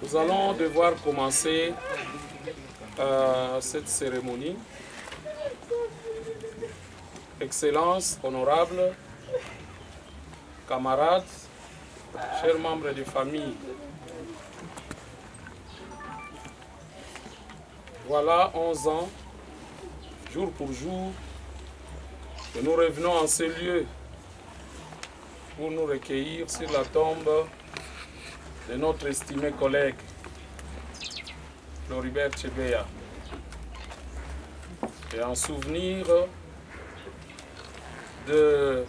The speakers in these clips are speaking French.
Nous allons devoir commencer cette cérémonie. Excellences, honorables, camarades, chers membres de famille, voilà 11 ans, jour pour jour, que nous revenons en ce lieu pour nous recueillir sur la tombe de notre estimé collègue, Floribert Chebeya. Et en souvenir de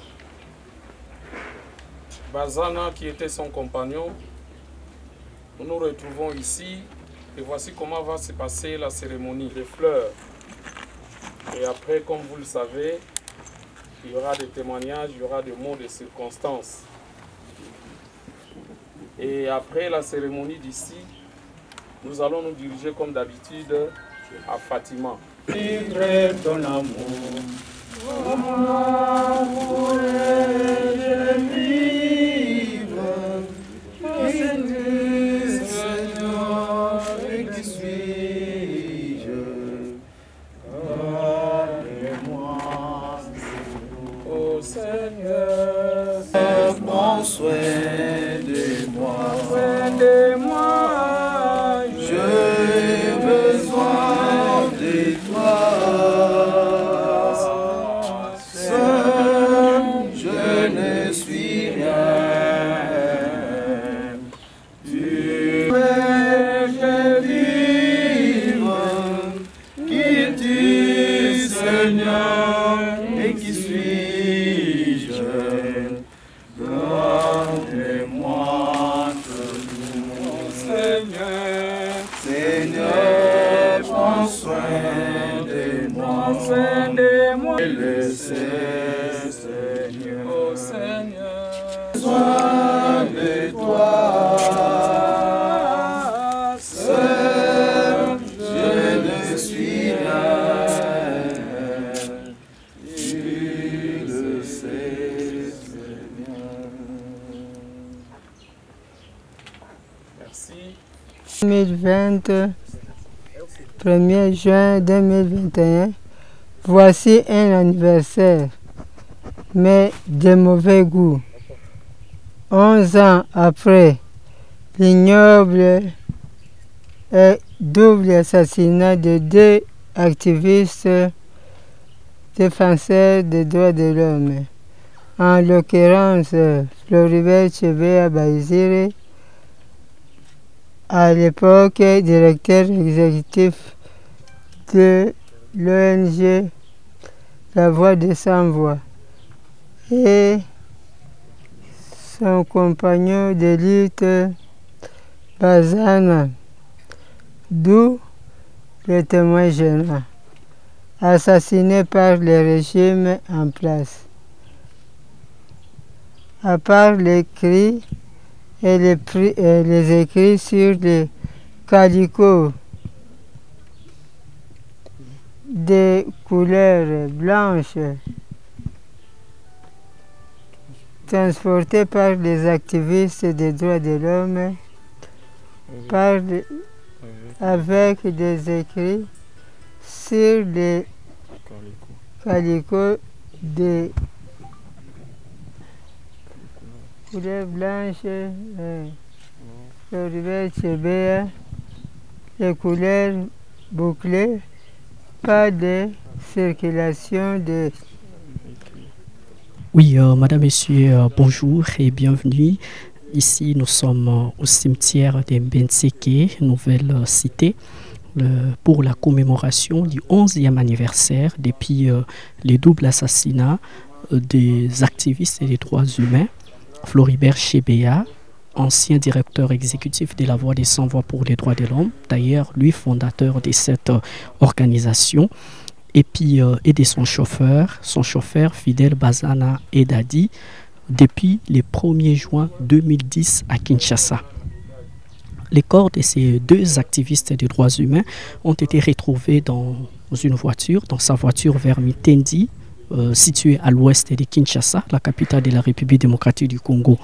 Bazana qui était son compagnon, nous nous retrouvons ici et voici comment va se passer la cérémonie des fleurs. Et après, comme vous le savez, il y aura des témoignages, il y aura des mots de circonstances. Et après la cérémonie d'ici, nous allons nous diriger comme d'habitude à Fatima. Vivre ton amour, comment pourrais-je vivre? Qui es-tu, Seigneur, et qui suis-je? Parle-moi, ô Seigneur, prends soin de moi. J'ai besoin de toi. Seul, je ne suis rien. Tu veux vivre. Qui es-tu, Seigneur, et qui suis-je? Donne-moi tout, Seigneur. Seigneur, prends soin de moi. Je le sais, Seigneur. Oh Seigneur, besoin de toi. Seul, je ne suis rien. Tu le sais, Seigneur. Merci. 2020, 1er juin 2021, voici un anniversaire, mais de mauvais goût. 11 ans après l'ignoble et double assassinat de 2 activistes défenseurs des droits de l'homme, en l'occurrence Floribert Chebeya Bahizire, à l'époque directeur exécutif de l'ONG La Voix des Sans-Voix, et son compagnon de lutte Bazana, d'où le témoin gênant, assassiné par le régime en place. À part les cris et les écrits sur les calicots des couleurs blanches transportés par les activistes des droits de l'homme, avec des écrits sur les calicots des couleurs blanches, Floribert Chebeya, les couleurs bouclées, pas de circulation de... Oui, madame, monsieur, bonjour et bienvenue. Ici, nous sommes au cimetière de Mbenseke, nouvelle cité, pour la commémoration du 11e anniversaire depuis les doubles assassinats des activistes des droits humains, Floribert Chebeya, ancien directeur exécutif de la Voix des Sans-Voix pour les droits de l'homme, d'ailleurs lui fondateur de cette organisation, et puis et de son chauffeur Fidel Bazana Edadi, depuis le 1er juin 2010 à Kinshasa. Les corps de ces 2 activistes des droits humains ont été retrouvés dans une voiture, dans sa voiture vers Mitendi, située à l'ouest de Kinshasa, la capitale de la République démocratique du Congo.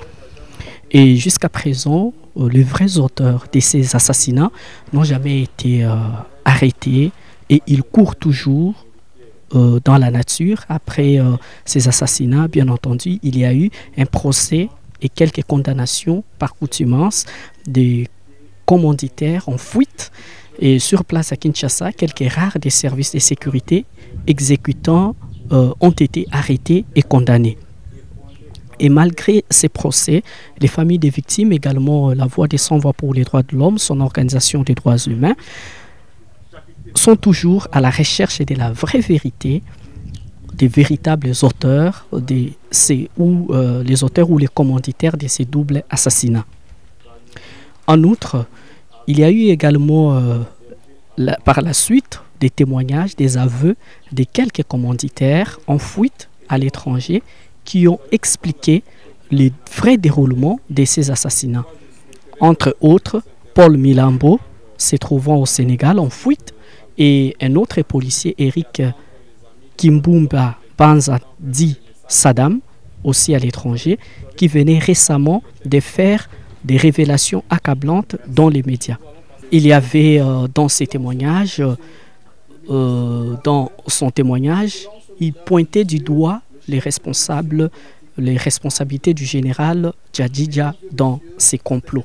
Et jusqu'à présent, les vrais auteurs de ces assassinats n'ont jamais été arrêtés et ils courent toujours dans la nature. Après ces assassinats, bien entendu, il y a eu un procès et quelques condamnations par coutumance des commanditaires en fuite. Et sur place à Kinshasa, quelques rares des services de sécurité exécutants ont été arrêtés et condamnés. Et malgré ces procès, les familles des victimes, également la Voix des Sans-Voix pour les droits de l'homme, son organisation des droits humains, sont toujours à la recherche de la vraie vérité, des véritables auteurs, les auteurs ou les commanditaires de ces doubles assassinats. En outre, il y a eu également par la suite des témoignages, des aveux de quelques commanditaires en fuite à l'étranger qui ont expliqué le vrai déroulement de ces assassinats. Entre autres, Paul Milambo, se trouvant au Sénégal en fuite, et un autre policier, Eric Kimbumba Banza dit Saddam, aussi à l'étranger, qui venait récemment de faire des révélations accablantes dans les médias. Il y avait dans ses témoignages, il pointait du doigt les responsabilités du général Djadidja dans ces complots.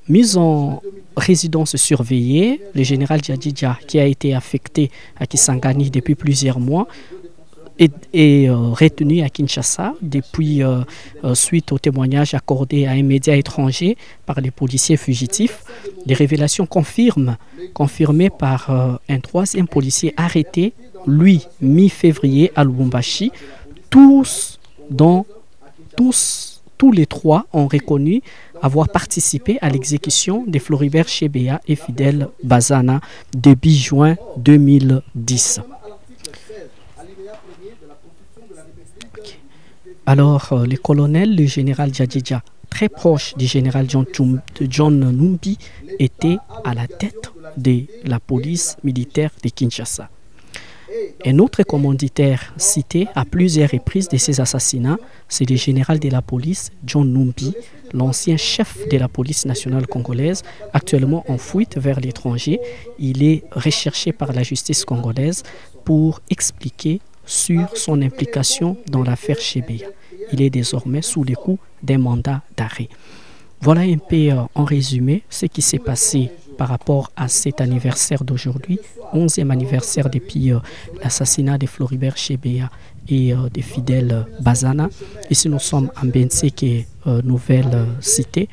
Mis en résidence surveillée, le général Djadidja, qui a été affecté à Kisangani depuis plusieurs mois, est retenu à Kinshasa depuis suite au témoignage accordé à un média étranger par les policiers fugitifs. Les révélations confirmées par un troisième policier arrêté, lui, mi-février à Lubumbashi. Tous les trois ont reconnu avoir participé à l'exécution de Floribert Chebeya et Fidel Bazana début juin 2010. Alors, le colonel, le général Djadidja, très proche du général John Numbi, était à la tête de la police militaire de Kinshasa. Un autre commanditaire cité à plusieurs reprises de ces assassinats, c'est le général de la police, John Numbi, l'ancien chef de la police nationale congolaise, actuellement en fuite vers l'étranger. Il est recherché par la justice congolaise pour expliquer sur son implication dans l'affaire Chebeya. Il est désormais sous les coups d'un mandat d'arrêt. Voilà un peu en résumé ce qui s'est passé par rapport à cet anniversaire d'aujourd'hui, 11e anniversaire depuis l'assassinat de Floribert Chebeya et de Fidel Bazana. Ici nous sommes en Benseke, nouvelle cité.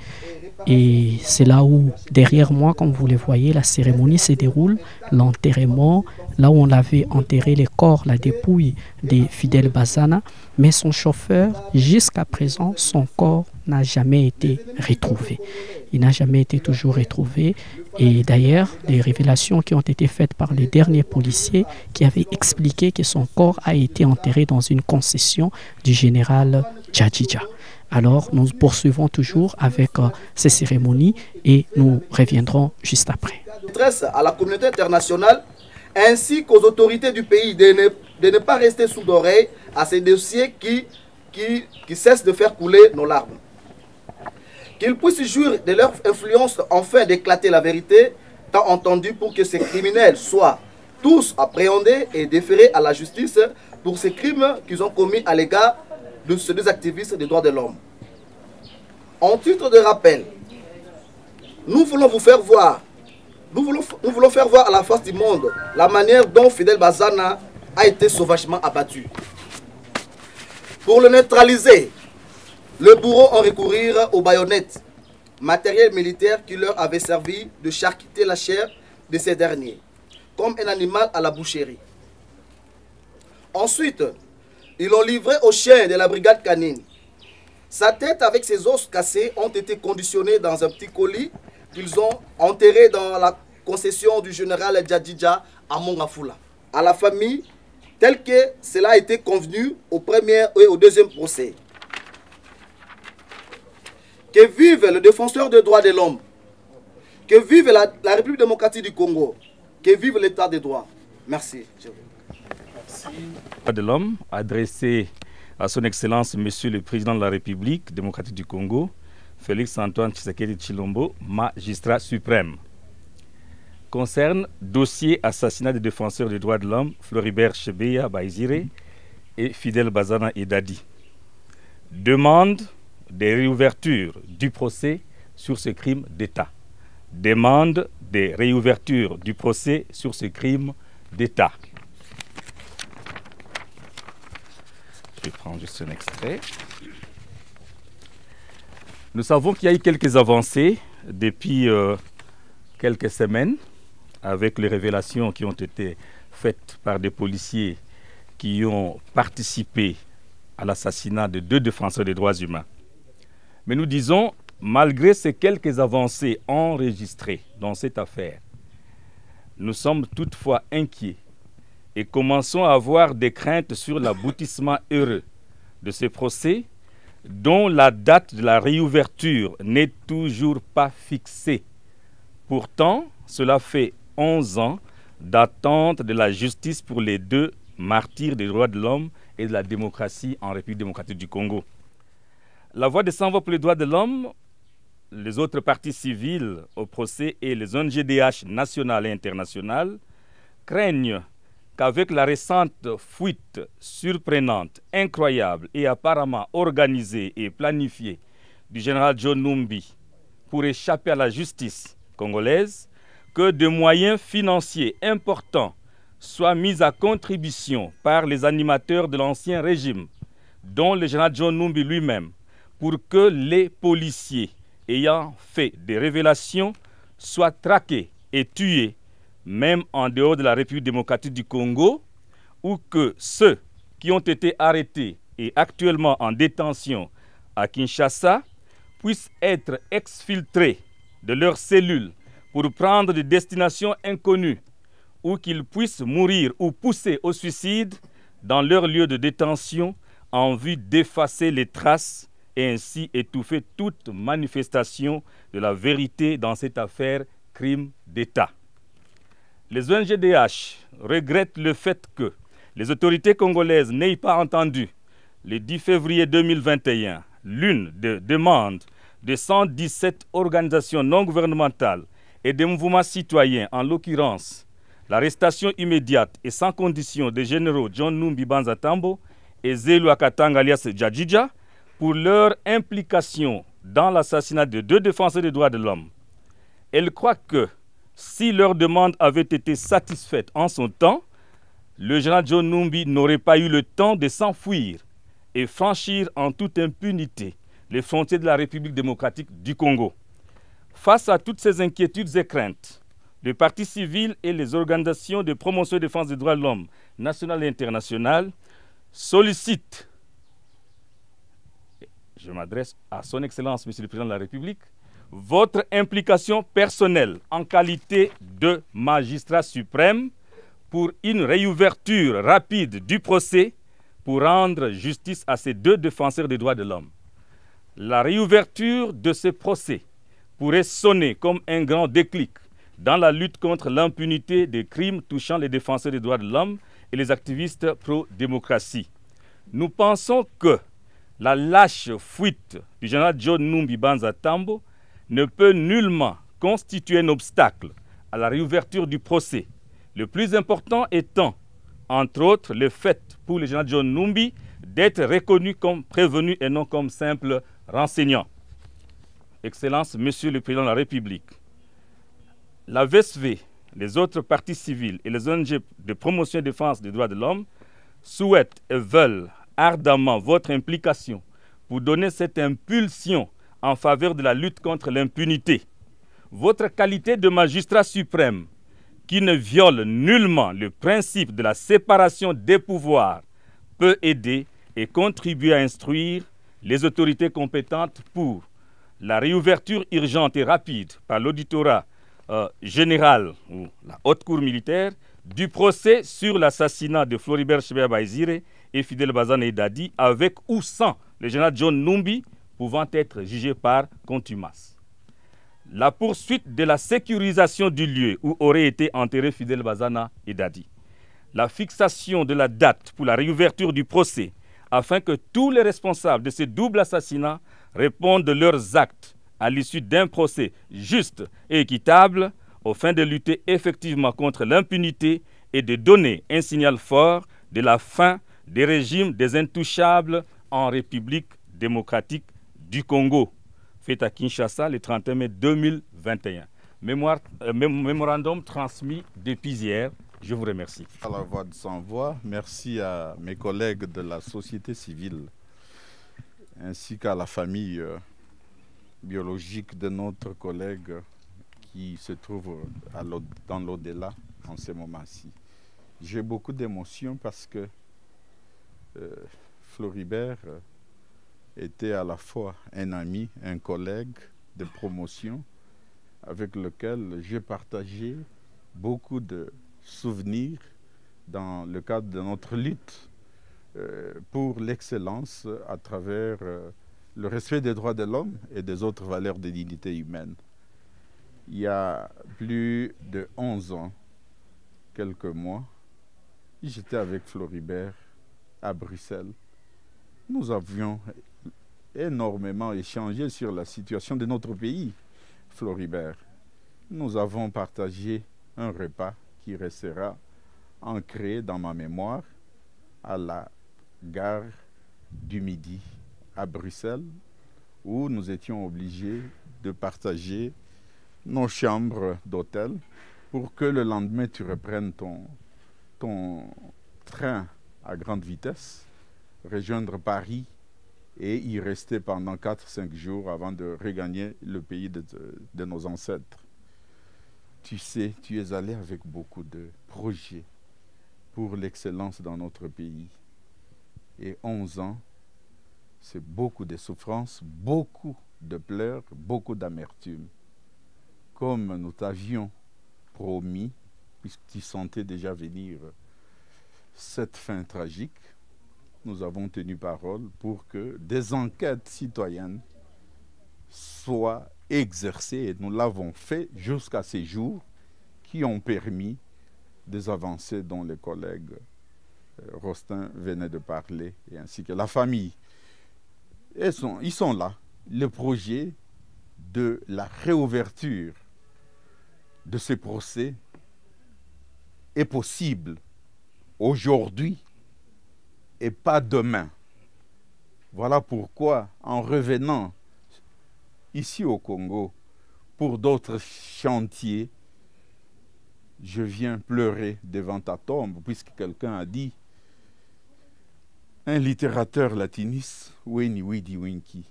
Et c'est là où, derrière moi, comme vous le voyez, la cérémonie se déroule, l'enterrement, là où on avait enterré les corps, la dépouille de Fidel Bazana. Mais son chauffeur, jusqu'à présent, son corps n'a jamais été retrouvé. Il n'a jamais été toujours retrouvé. Et d'ailleurs, les révélations qui ont été faites par les derniers policiers qui avaient expliqué que son corps a été enterré dans une concession du général Djadidja. Alors, nous poursuivons toujours avec ces cérémonies et nous reviendrons juste après. J'adresse à la communauté internationale ainsi qu'aux autorités du pays de ne pas rester sourds d'oreille à ces dossiers qui cessent de faire couler nos larmes. Qu'ils puissent jouir de leur influence afin d'éclater la vérité, tant entendu pour que ces criminels soient tous appréhendés et déférés à la justice pour ces crimes qu'ils ont commis à l'égard de ces deux activistes des droits de l'homme. En titre de rappel, nous voulons faire voir à la face du monde la manière dont Fidel Bazana a été sauvagement abattu. Pour le neutraliser, le bourreau en recourir aux baïonnettes, matériel militaire qui leur avait servi de charcuter la chair de ces derniers, comme un animal à la boucherie. Ensuite, ils l'ont livré aux chiens de la brigade canine. Sa tête avec ses os cassés ont été conditionnés dans un petit colis qu'ils ont enterré dans la concession du général Djadidja à Mongafula. À la famille, tel que cela a été convenu au premier et au deuxième procès. Que vive le défenseur des droits de l'homme. Que vive la République démocratique du Congo. Que vive l'état des droits. Merci. Merci. De l'homme adressé à son Excellence Monsieur le Président de la République démocratique du Congo, Félix-Antoine Tshisekedi Tshilombo, magistrat suprême. Concerne dossier assassinat des défenseurs des droits de l'homme Floribert Chebeya Bahizire et Fidel Bazana Edadi. Demande des réouvertures du procès sur ce crime d'État. Demande des réouvertures du procès sur ce crime d'État. Je prends juste un extrait. Nous savons qu'il y a eu quelques avancées depuis quelques semaines avec les révélations qui ont été faites par des policiers qui ont participé à l'assassinat de 2 défenseurs des droits humains. Mais nous disons, malgré ces quelques avancées enregistrées dans cette affaire, nous sommes toutefois inquiets et commençons à avoir des craintes sur l'aboutissement heureux de ce procès dont la date de la réouverture n'est toujours pas fixée. Pourtant, cela fait 11 ans d'attente de la justice pour les 2 martyrs des droits de l'homme et de la démocratie en République démocratique du Congo. La Voix des sans-voix pour les droits de l'homme, les autres parties civiles au procès et les ONG-DH nationales et internationales craignent qu'avec la récente fuite surprenante, incroyable et apparemment organisée et planifiée du général John Numbi pour échapper à la justice congolaise, que des moyens financiers importants soient mis à contribution par les animateurs de l'ancien régime, dont le général John Numbi lui-même, pour que les policiers ayant fait des révélations soient traqués et tués, même en dehors de la République démocratique du Congo, ou que ceux qui ont été arrêtés et actuellement en détention à Kinshasa puissent être exfiltrés de leurs cellules pour prendre des destinations inconnues, ou qu'ils puissent mourir ou pousser au suicide dans leur lieu de détention en vue d'effacer les traces et ainsi étouffer toute manifestation de la vérité dans cette affaire crime d'État. Les ONG-DH regrettent le fait que les autorités congolaises n'aient pas entendu, le 10 février 2021, l'une des demandes de 117 organisations non gouvernementales et des mouvements citoyens, en l'occurrence l'arrestation immédiate et sans condition des généraux John Numbi Banza Tambo et Zelu Akatanga alias Djadjidja pour leur implication dans l'assassinat de 2 défenseurs des droits de l'homme. Elle croit que si leur demande avait été satisfaite en son temps, le général John Numbi n'aurait pas eu le temps de s'enfuir et franchir en toute impunité les frontières de la République démocratique du Congo. Face à toutes ces inquiétudes et craintes, les partis civils et les organisations de promotion et de défense des droits de l'homme nationales et internationales sollicitent, je m'adresse à son Excellence, Monsieur le Président de la République, votre implication personnelle en qualité de magistrat suprême pour une réouverture rapide du procès pour rendre justice à ces 2 défenseurs des droits de l'homme. La réouverture de ce procès pourrait sonner comme un grand déclic dans la lutte contre l'impunité des crimes touchant les défenseurs des droits de l'homme et les activistes pro-démocratie. Nous pensons que la lâche fuite du général John Numbi Banza Tambo ne peut nullement constituer un obstacle à la réouverture du procès. Le plus important étant, entre autres, le fait pour le général John Numbi d'être reconnu comme prévenu et non comme simple renseignant. Excellence, Monsieur le Président de la République, la VSV, les autres partis civils et les ONG de promotion et de défense des droits de l'homme souhaitent et veulent ardemment votre implication pour donner cette impulsion en faveur de la lutte contre l'impunité. Votre qualité de magistrat suprême, qui ne viole nullement le principe de la séparation des pouvoirs, peut aider et contribuer à instruire les autorités compétentes pour la réouverture urgente et rapide par l'auditorat général ou la haute cour militaire du procès sur l'assassinat de Floribert Chebeya Bahizire et Fidel Bazana Edadi avec ou sans le général John Numbi pouvant être jugé par contumace. La poursuite de la sécurisation du lieu où aurait été enterré Fidel Bazana Edadi. la fixation de la date pour la réouverture du procès afin que tous les responsables de ces doubles assassinats répondent de leurs actes à l'issue d'un procès juste et équitable, aux fins de lutter effectivement contre l'impunité et de donner un signal fort de la fin des régimes des intouchables en République démocratique du Congo. Fait à Kinshasa le 31 mai 2021. Mémorandum transmis depuis hier. Je vous remercie. À la voix de sans voix, merci à mes collègues de la société civile ainsi qu'à la famille biologique de notre collègue qui se trouve dans l'au-delà en ce moment-ci. J'ai beaucoup d'émotions parce que Floribert était à la fois un ami, un collègue de promotion avec lequel j'ai partagé beaucoup de souvenirs dans le cadre de notre lutte pour l'excellence à travers le respect des droits de l'homme et des autres valeurs de dignité humaine. Il y a plus de 11 ans, quelques mois, j'étais avec Floribert à Bruxelles. Nous avions énormément échangé sur la situation de notre pays, Floribert. Nous avons partagé un repas qui restera ancré dans ma mémoire à la gare du Midi à Bruxelles, où nous étions obligés de partager nos chambres d'hôtel pour que le lendemain tu reprennes ton train à grande vitesse, rejoindre Paris et y rester pendant 4-5 jours avant de regagner le pays de nos ancêtres. Tu sais, tu es allé avec beaucoup de projets pour l'excellence dans notre pays. Et 11 ans, c'est beaucoup de souffrances, beaucoup de pleurs, beaucoup d'amertume. Comme nous t'avions promis, puisque tu sentais déjà venir cette fin tragique, nous avons tenu parole pour que des enquêtes citoyennes soient exercées, et nous l'avons fait jusqu'à ces jours qui ont permis des avancées dont les collègues Rostin venait de parler, et ainsi que la famille. Ils sont là. Le projet de la réouverture de ces procès est possible aujourd'hui et pas demain. Voilà pourquoi, en revenant ici au Congo pour d'autres chantiers, je viens pleurer devant ta tombe, puisque quelqu'un a dit, un littérateur latiniste, Weni Widi Winki.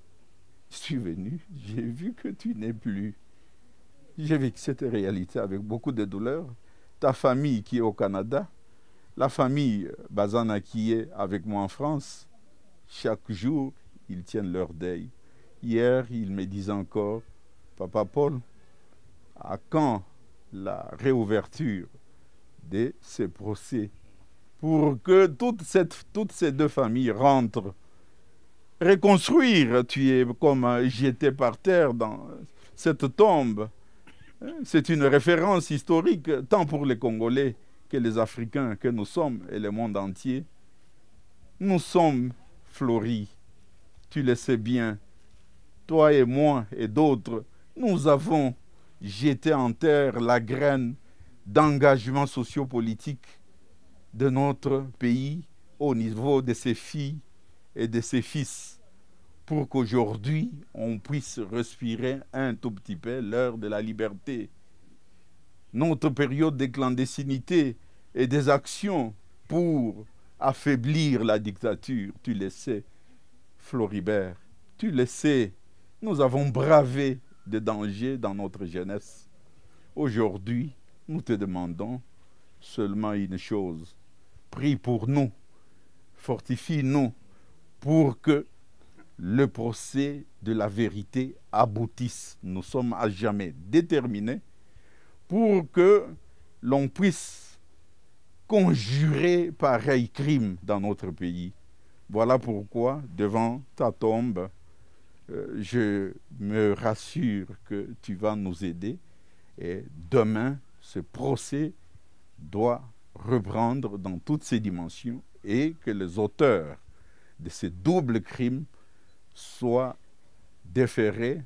Je suis venu, j'ai vu que tu n'es plus. J'ai vécu cette réalité avec beaucoup de douleur. Ta famille qui est au Canada, la famille Bazana qui est avec moi en France, chaque jour, ils tiennent leur deuil. Hier, ils me disent encore, Papa Paul, à quand la réouverture de ces procès pour que toutes ces deux familles rentrent, reconstruire. Tu es comme j'étais par terre dans cette tombe. C'est une référence historique tant pour les Congolais que les Africains que nous sommes et le monde entier. Nous sommes fleuris, tu le sais bien. Toi et moi et d'autres, nous avons jeté en terre la graine d'engagement sociopolitique de notre pays au niveau de ses filles et de ses fils, pour qu'aujourd'hui on puisse respirer un tout petit peu l'heure de la liberté. Notre période de clandestinité et des actions pour affaiblir la dictature, tu le sais, Floribert, tu le sais, nous avons bravé des dangers dans notre jeunesse. Aujourd'hui, nous te demandons seulement une chose. Prie pour nous, fortifie-nous pour que le procès de la vérité aboutisse. Nous sommes à jamais déterminés pour que l'on puisse conjurer pareil crime dans notre pays. Voilà pourquoi, devant ta tombe, je me rassure que tu vas nous aider. Et demain, ce procès doit reprendre dans toutes ses dimensions et que les auteurs de ces doubles crimes soient déférés,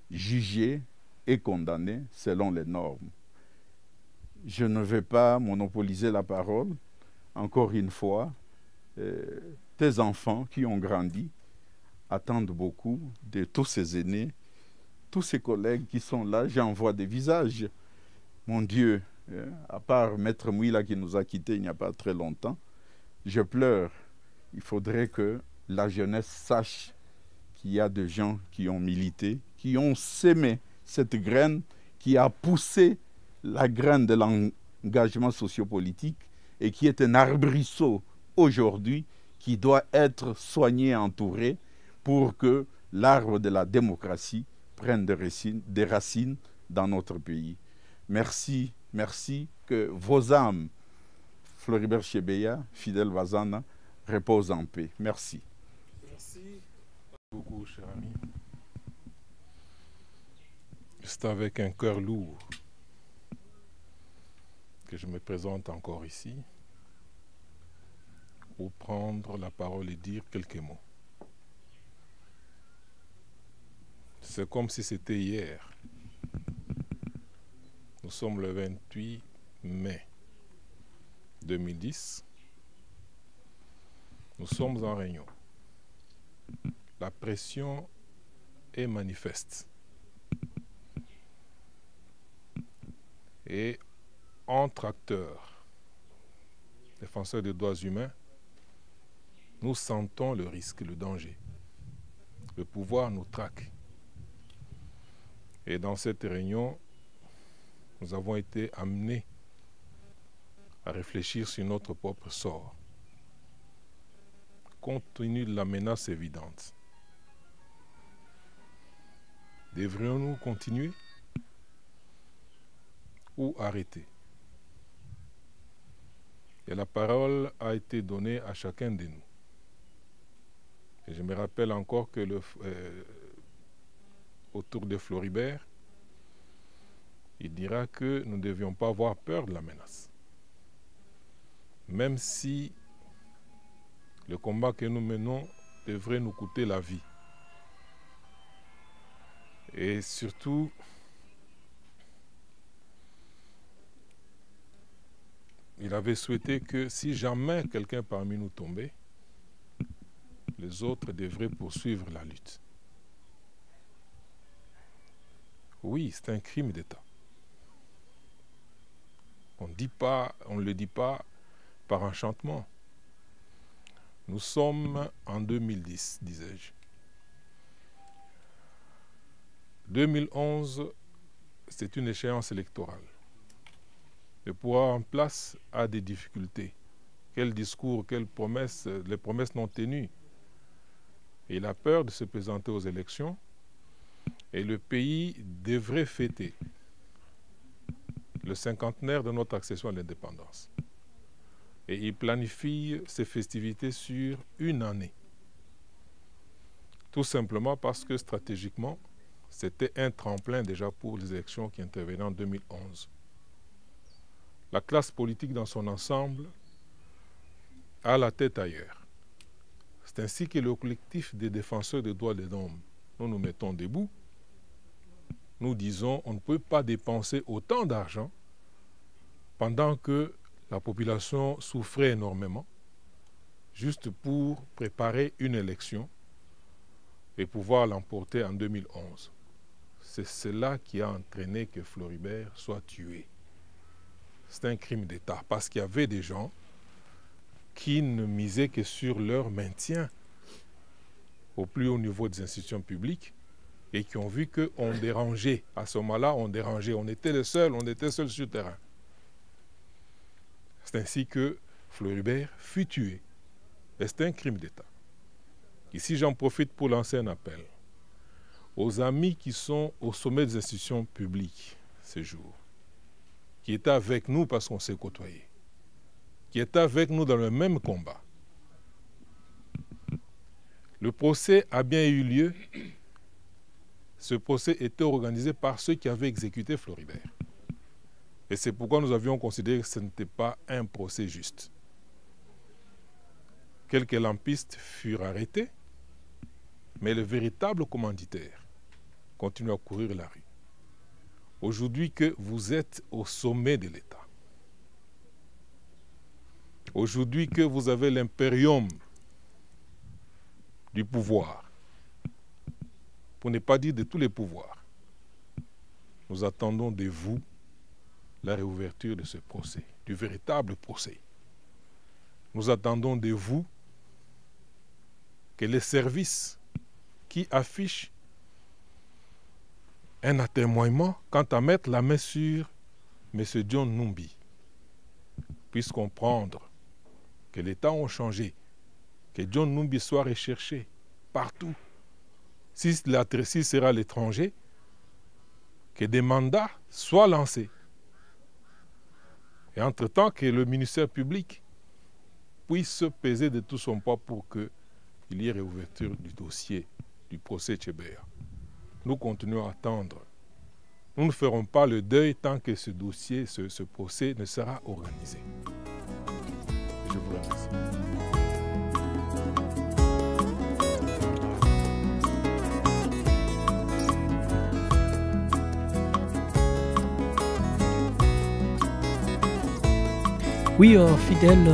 jugés et condamnés selon les normes. Je ne vais pas monopoliser la parole. Encore une fois, tes enfants qui ont grandi attendent beaucoup de tous ces aînés, tous ces collègues qui sont là. J'en vois des visages. Mon Dieu, à part Maître Mouila qui nous a quittés il n'y a pas très longtemps, je pleure. Il faudrait que la jeunesse sache qu'il y a des gens qui ont milité, qui ont sémé cette graine, qui a poussé la graine de l'engagement sociopolitique et qui est un arbrisseau aujourd'hui qui doit être soigné et entouré pour que l'arbre de la démocratie prenne des racines dans notre pays. Merci, merci que vos âmes, Floribert Chebeya, Fidèle Vazana, reposent en paix. Merci. Merci beaucoup, cher ami. C'est avec un cœur lourd que je me présente encore ici pour prendre la parole et dire quelques mots. C'est comme si c'était hier. Nous sommes le 28 mai 2010. Nous sommes en réunion. La pression est manifeste. Et entre acteurs, défenseurs des droits humains, nous sentons le risque, le danger. Le pouvoir nous traque. Et dans cette réunion, nous avons été amenés à réfléchir sur notre propre sort, compte tenu de la menace évidente. Devrions-nous continuer ou arrêter? Et la parole a été donnée à chacun de nous. Et je me rappelle encore que autour de Floribert, il dira que nous ne devions pas avoir peur de la menace. Même si le combat que nous menons devrait nous coûter la vie. Et surtout, il avait souhaité que si jamais quelqu'un parmi nous tombait, les autres devraient poursuivre la lutte. Oui, c'est un crime d'État. On ne le dit pas par enchantement. Nous sommes en 2010, disais-je. 2011, c'est une échéance électorale. Le pouvoir en place a des difficultés. Quel discours, quelles promesses, les promesses non tenues. Et il a peur de se présenter aux élections. Et le pays devrait fêter le cinquantenaire de notre accession à l'indépendance. Et il planifie ces festivités sur une année. Tout simplement parce que stratégiquement, c'était un tremplin déjà pour les élections qui intervenaient en 2011. La classe politique dans son ensemble a la tête ailleurs. C'est ainsi que le collectif des défenseurs des droits de l'homme, nous nous mettons debout. Nous disons on ne peut pas dépenser autant d'argent pendant que la population souffrait énormément, juste pour préparer une élection et pouvoir l'emporter en 2011. C'est cela qui a entraîné que Floribert soit tué. C'est un crime d'État parce qu'il y avait des gens qui ne misaient que sur leur maintien au plus haut niveau des institutions publiques et qui ont vu qu'on dérangeait. À ce moment-là, on dérangeait. On était les seuls, on était seuls sur le terrain. C'est ainsi que Floribert fut tué. Et c'est un crime d'État. Ici, j'en profite pour lancer un appel aux amis qui sont au sommet des institutions publiques ces jours, qui étaient avec nous parce qu'on s'est côtoyés, qui étaient avec nous dans le même combat. Le procès a bien eu lieu. Ce procès était organisé par ceux qui avaient exécuté Floribert. Et Et c'est pourquoi nous avions considéré que ce n'était pas un procès juste. Quelques lampistes furent arrêtés, mais le véritable commanditaire continue à courir la rue. Aujourd'hui que vous êtes au sommet de l'État, aujourd'hui que vous avez l'impérium du pouvoir, pour ne pas dire de tous les pouvoirs, nous attendons de vous la réouverture de ce procès, du véritable procès. Nous attendons de vous que les services qui affichent un atermoiement quant à mettre la main sur M. John Numbi puissent comprendre que les temps ont changé, que John Numbi soit recherché partout. Si sera à l'étranger, que des mandats soient lancés. Et entre-temps, que le ministère public puisse peser de tout son poids pour qu'il y ait réouverture du dossier du procès Tchébéa. Nous continuons à attendre. Nous ne ferons pas le deuil tant que ce dossier, ce procès ne sera organisé. Je vous remercie. Oui, fidèles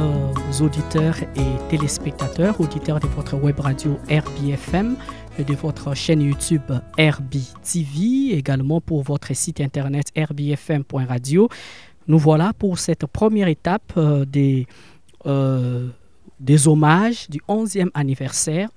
auditeurs et téléspectateurs, auditeurs de votre web radio RBFM et de votre chaîne YouTube RBTV, également pour votre site internet rbfm.radio. Nous voilà pour cette première étape des hommages du 11e anniversaire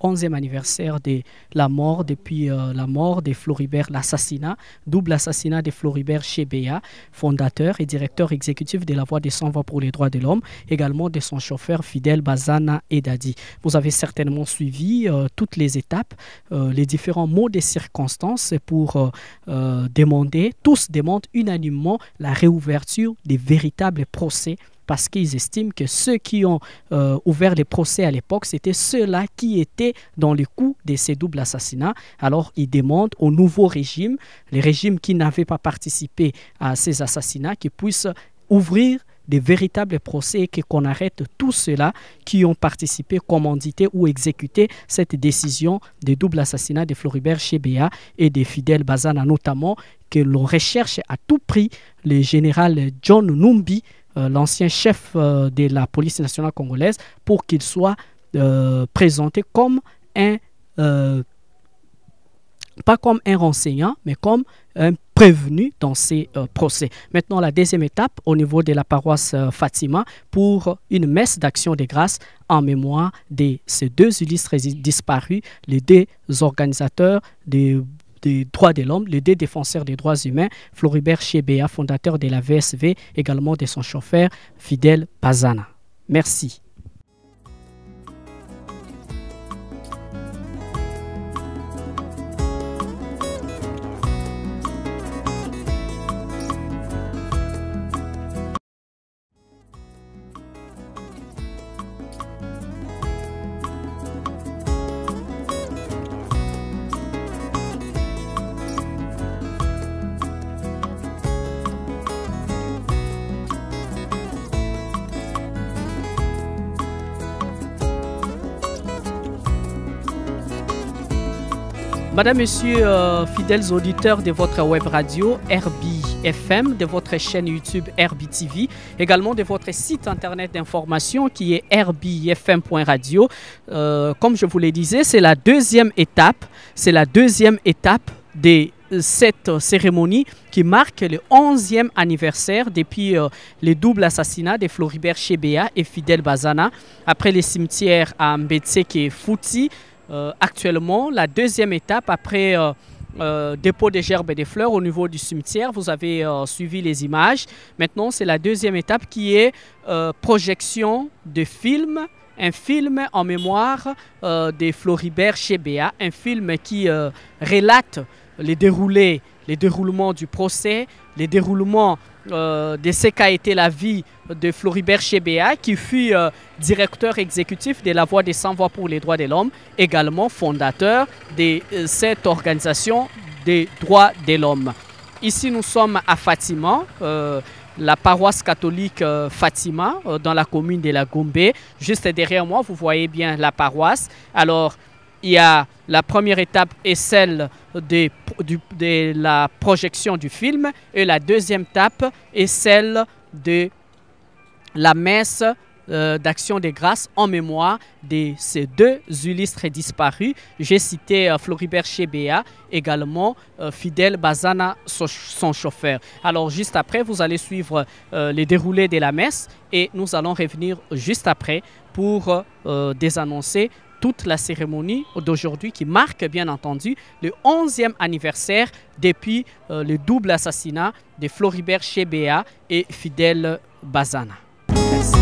de la mort, depuis la mort de Floribert, l'assassinat, double assassinat de Floribert Chebeya, fondateur et directeur exécutif de la Voix des Sans-Voix pour les droits de l'homme, également de son chauffeur Fidel Bazana Edadi. Vous avez certainement suivi toutes les étapes, les différents mots des circonstances pour tous demandent unanimement la réouverture des véritables procès, parce qu'ils estiment que ceux qui ont ouvert les procès à l'époque, c'était ceux-là qui étaient dans le coup de ces doubles assassinats. Alors, ils demandent au nouveau régime, les régimes qui n'avaient pas participé à ces assassinats, qu'ils puissent ouvrir des véritables procès et qu'on arrête tous ceux-là qui ont participé, commandité ou exécuté cette décision de double assassinat de Floribert Chebeya et de Fidel Bazana, notamment que l'on recherche à tout prix le général John Numbi, l'ancien chef de la police nationale congolaise, pour qu'il soit présenté comme pas comme un renseignant, mais comme un prévenu dans ces procès. Maintenant, la deuxième étape au niveau de la paroisse Fatima pour une messe d'action de grâce en mémoire de ces deux illustres disparus, les deux organisateurs des droits de l'homme, les deux défenseurs des droits humains, Floribert Chebeya, fondateur de la VSV, également de son chauffeur Fidel Bazana. Merci. Madame, Monsieur, fidèles auditeurs de votre web radio RBFM, de votre chaîne YouTube RBTV, également de votre site internet d'information qui est rbfm.radio. Comme je vous le disais, c'est la deuxième étape de cette cérémonie qui marque le 11e anniversaire depuis le double assassinat de Floribert Chebeya et Fidel Bazana après les cimetières à Mbetseke et Fouti. Actuellement, la deuxième étape après dépôt des gerbes et des fleurs au niveau du cimetière, vous avez suivi les images. Maintenant, c'est la deuxième étape qui est projection de film, un film en mémoire de Floribert Chebeya, un film qui relate les déroulements du procès, les déroulements de ce qu'a été la vie de Floribert Chebeya, qui fut directeur exécutif de la Voix des Sans-Voix pour les droits de l'homme, également fondateur de cette organisation des droits de l'homme. Ici, nous sommes à Fatima, la paroisse catholique Fatima dans la commune de la Gombe. Juste derrière moi, vous voyez bien la paroisse. Alors, il y a la première étape est celle de la projection du film et la deuxième étape est celle de la messe d'action des grâces en mémoire de ces deux illustres disparus. J'ai cité Floribert Chebeya, également Fidel Bazana, son chauffeur. Alors juste après, vous allez suivre le déroulé de la messe et nous allons revenir juste après pour désannoncer toute la cérémonie d'aujourd'hui qui marque bien entendu le 11e anniversaire depuis le double assassinat de Floribert Chebeya et Fidel Bazana. Merci.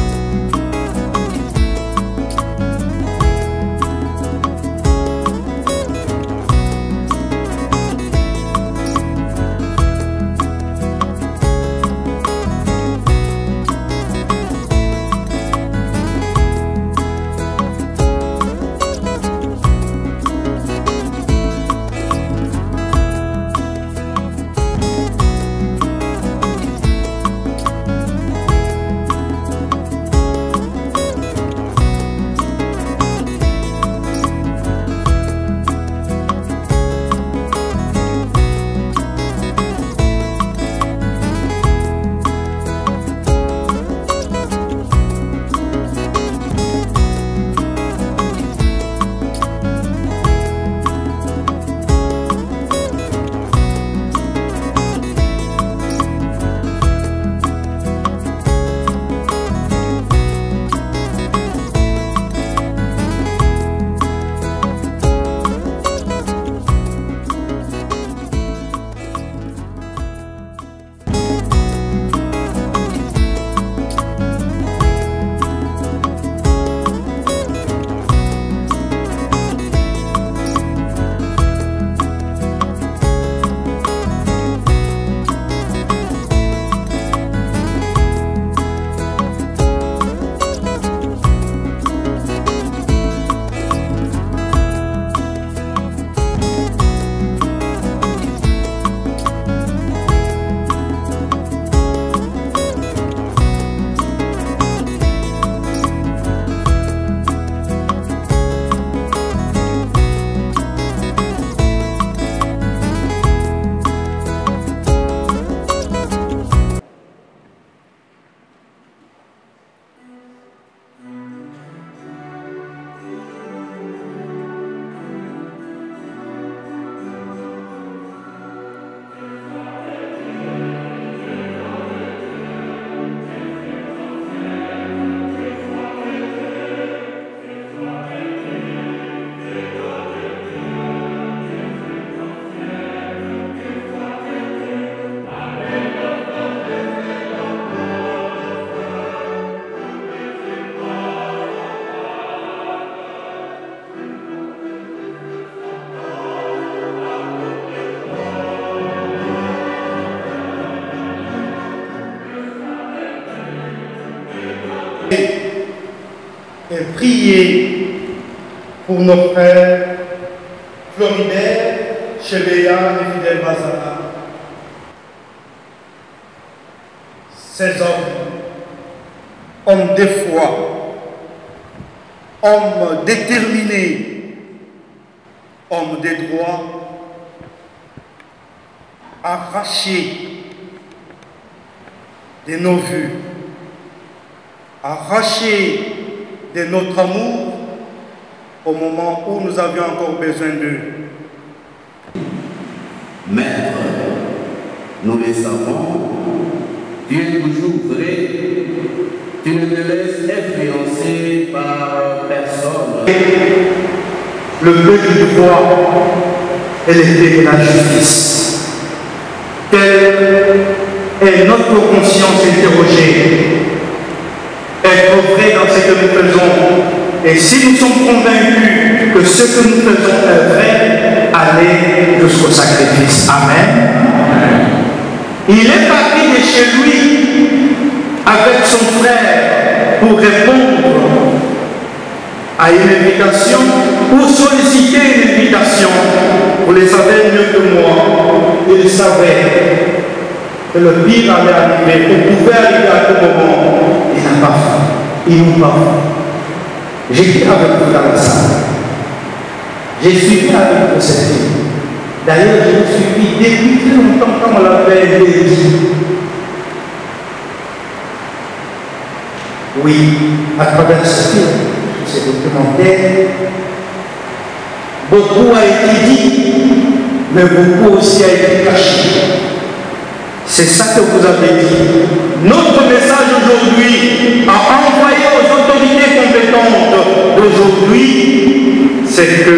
Et prier pour nos frères Floribert, Chebeya et Fidel Bazana. Ces hommes de foi, hommes déterminés, hommes de droit, arrachés de nos vues, arrachés de notre amour au moment où nous avions encore besoin d'eux. Maître, nous les savons, tu es toujours vrai, tu ne te laisses influencer par personne. Le but du droit et l'épée de la justice. Telle est notre conscience interrogée. Être vrai dans ce que nous faisons. Et si nous sommes convaincus que ce que nous faisons est vrai, aller jusqu'au sacrifice. Amen. Il est parti de chez lui avec son frère pour répondre à une invitation, pour solliciter une invitation. Vous le savez mieux que moi, il savait que le pire allait arriver, qu'on pouvait arriver à tout moment. Il n'a pas fait. Ils n'ont pas fait. J'étais avec vous dans la salle. J'ai suivi avec vous cette fille. D'ailleurs, je l'ai suivi depuis très longtemps quand on l'appelait Lévi. Oui, à travers ce film, ce documentaire, beaucoup a été dit, mais beaucoup aussi a été caché. C'est ça que vous avez dit. Notre message aujourd'hui, à envoyer aux autorités compétentes d'aujourd'hui, c'est que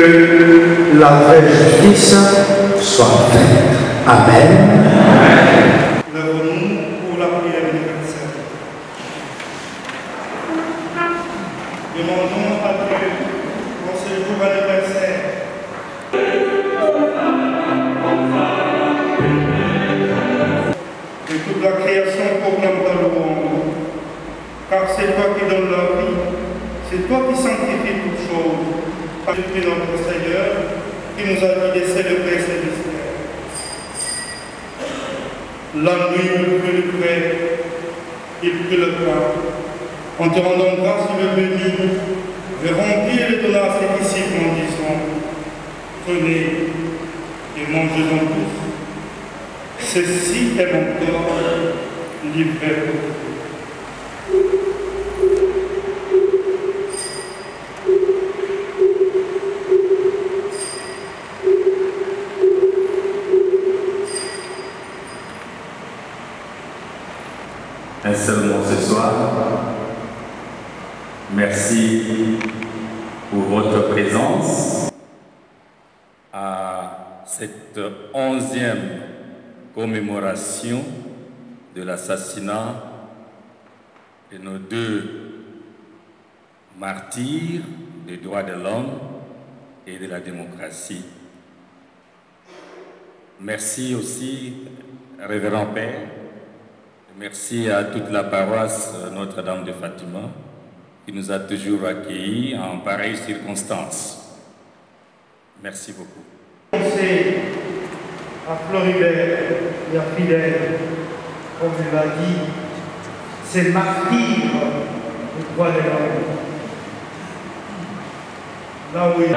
la vraie justice soit faite. Amen. Lève-nous pour la prière universelle. Demandons à Dieu pour ce jour anniversaire. Que toute la création proclame ta louange. Car c'est toi qui donnes la vie, c'est toi qui sanctifies toutes choses. Par notre Seigneur, qui nous a dit de célébrer ces mystères. La nuit, il prit le frère, il prit le pain. En te rendant grâce, il le bénit, le remplit et le donna à ses disciples en disant, prenez et mangez-en tous. Ceci est mon corps livré pour vous. Un seul mot ce soir. Merci pour votre présence à cette 11e commémoration de l'assassinat de nos deux martyrs des droits de l'homme et de la démocratie. Merci aussi, Révérend Père. Merci à toute la paroisse Notre-Dame de Fatima qui nous a toujours accueillis en pareilles circonstances. Merci beaucoup. Pensez à Floribert et à Fidèle, comme il l'a dit, ces martyrs du droit de l'homme. Là où il...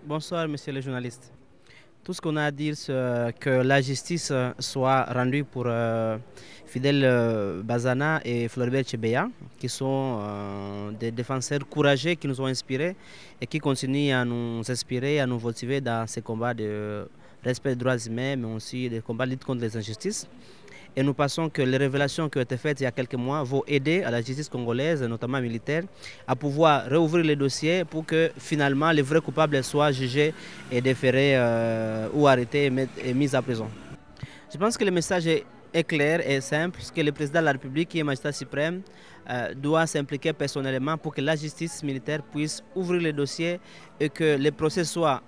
Bonsoir, monsieur le journaliste. Tout ce qu'on a à dire, c'est que la justice soit rendue pour Fidèle Bazana et Floribert Chebeya, qui sont des défenseurs courageux qui nous ont inspirés et qui continuent à nous inspirer, à nous motiver dans ces combats de respect des droits humains, mais aussi des combats de lutte contre les injustices. Et nous pensons que les révélations qui ont été faites il y a quelques mois vont aider à la justice congolaise, notamment militaire, à pouvoir réouvrir les dossiers pour que finalement les vrais coupables soient jugés et déférés ou arrêtés et mis à prison. Je pense que le message est clair et simple, que le président de la République, qui est magistrat suprême, doit s'impliquer personnellement pour que la justice militaire puisse ouvrir les dossiers et que les procès soient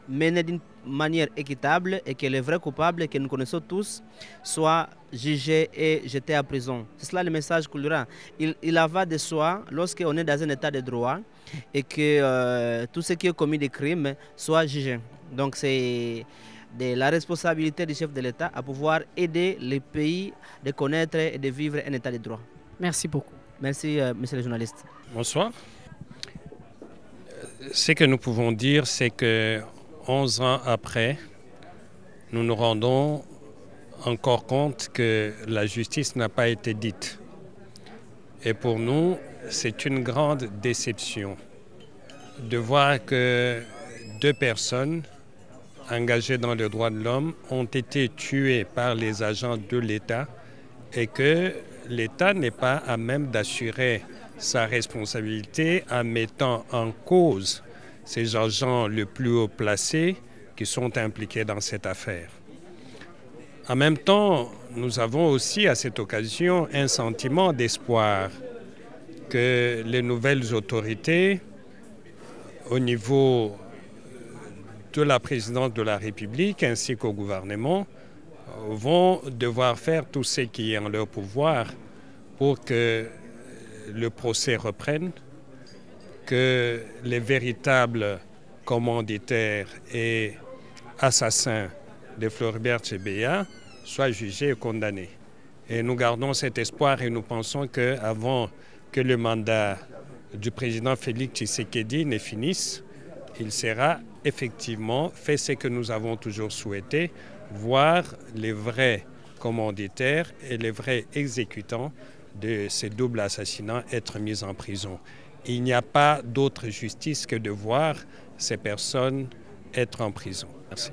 menés d'une manière équitable et que les vrais coupables que nous connaissons tous soient jugés et jetés à prison. C'est cela le message qu'il y aura. Il en va de soi lorsqu'on est dans un état de droit et que tout ce qui est commis des crimes soit jugé. Donc c'est de la responsabilité du chef de l'État à pouvoir aider les pays de connaître et de vivre un état de droit. Merci beaucoup. Merci, monsieur le journaliste. Bonsoir. Ce que nous pouvons dire, c'est que 11 ans après, nous nous rendons encore compte que la justice n'a pas été dite. Et pour nous, c'est une grande déception de voir que 2 personnes engagées dans le droit de l'homme ont été tuées par les agents de l'État et que l'État n'est pas à même d'assurer sa responsabilité en mettant en cause ces agents les plus haut placés qui sont impliqués dans cette affaire. En même temps, nous avons aussi à cette occasion un sentiment d'espoir que les nouvelles autorités, au niveau de la présidence de la République ainsi qu'au gouvernement, vont devoir faire tout ce qui est en leur pouvoir pour que le procès reprenne, que les véritables commanditaires et assassins de Floribert Chebeya soient jugés et condamnés. Et nous gardons cet espoir et nous pensons qu'avant que le mandat du président Félix Tshisekedi ne finisse, il sera effectivement fait ce que nous avons toujours souhaité, voir les vrais commanditaires et les vrais exécutants de ces doubles assassinats être mis en prison. Il n'y a pas d'autre justice que de voir ces personnes être en prison. Merci.